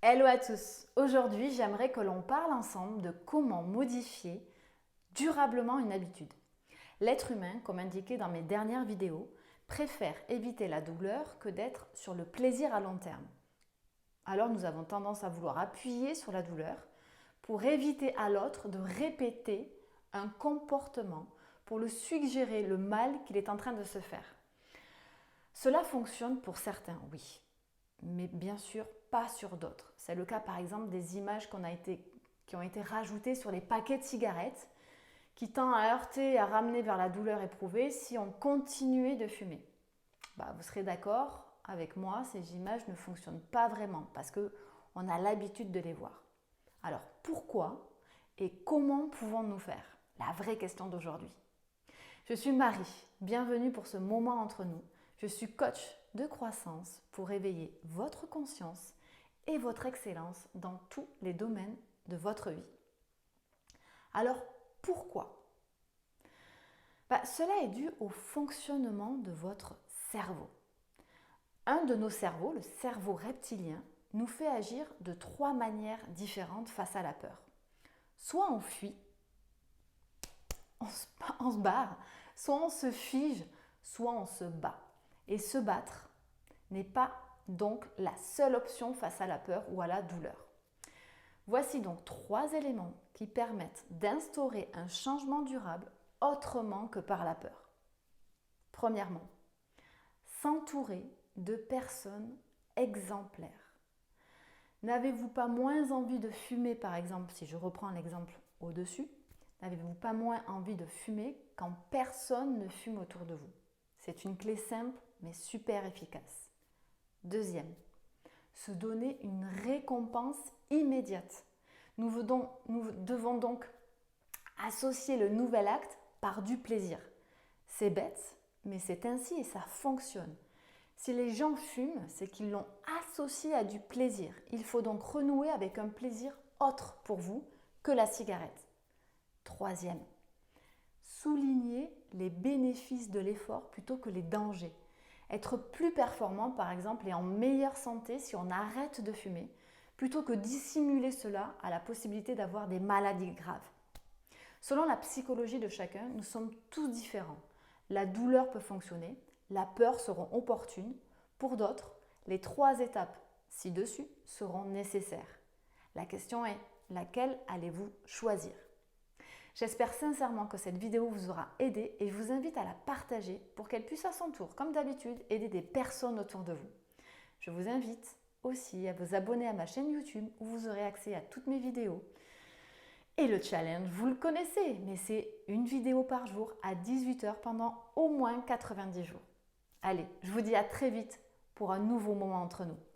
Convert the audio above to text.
Hello à tous. Aujourd'hui, j'aimerais que l'on parle ensemble de comment modifier durablement une habitude. L'être humain, comme indiqué dans mes dernières vidéos, préfère éviter la douleur que d'être sur le plaisir à long terme. Alors nous avons tendance à vouloir appuyer sur la douleur pour éviter à l'autre de répéter un comportement, pour le suggérer le mal qu'il est en train de se faire. Cela fonctionne pour certains, oui, mais bien sûr pas sur d'autres. C'est le cas par exemple des images qui ont été rajoutées sur les paquets de cigarettes qui tendent à heurter et à ramener vers la douleur éprouvée si on continuait de fumer. Vous serez d'accord avec moi, ces images ne fonctionnent pas vraiment parce qu'on a l'habitude de les voir. Alors pourquoi et comment pouvons-nous faire? La vraie question d'aujourd'hui. Je suis Marie, bienvenue pour ce moment entre nous. Je suis coach de croissance pour éveiller votre conscience et votre excellence dans tous les domaines de votre vie. Alors, pourquoi? Cela est dû au fonctionnement de votre cerveau. Un de nos cerveaux, le cerveau reptilien, nous fait agir de 3 manières différentes face à la peur. Soit on fuit, on se barre, soit on se fige, soit on se bat. Et se battre n'est pas donc la seule option face à la peur ou à la douleur. Voici donc 3 éléments qui permettent d'instaurer un changement durable autrement que par la peur. Premièrement, s'entourer de personnes exemplaires. N'avez-vous pas moins envie de fumer, par exemple, si je reprends l'exemple au-dessus, n'avez-vous pas moins envie de fumer quand personne ne fume autour de vous? C'est une clé simple mais super efficace. Deuxième, se donner une récompense immédiate. Nous devons donc associer le nouvel acte par du plaisir. C'est bête, mais c'est ainsi et ça fonctionne. Si les gens fument, c'est qu'ils l'ont associé à du plaisir. Il faut donc renouer avec un plaisir autre pour vous que la cigarette. Troisième, souligner les bénéfices de l'effort plutôt que les dangers. Être plus performant par exemple et en meilleure santé si on arrête de fumer, plutôt que dissimuler cela à la possibilité d'avoir des maladies graves. Selon la psychologie de chacun, nous sommes tous différents. La douleur peut fonctionner, la peur seront opportunes. Pour d'autres, les 3 étapes ci-dessus seront nécessaires. La question est, laquelle allez-vous choisir? J'espère sincèrement que cette vidéo vous aura aidé et je vous invite à la partager pour qu'elle puisse à son tour, comme d'habitude, aider des personnes autour de vous. Je vous invite aussi à vous abonner à ma chaîne YouTube où vous aurez accès à toutes mes vidéos. Et le challenge, vous le connaissez, mais c'est une vidéo par jour à 18h pendant au moins 90 jours. Allez, je vous dis à très vite pour un nouveau moment entre nous.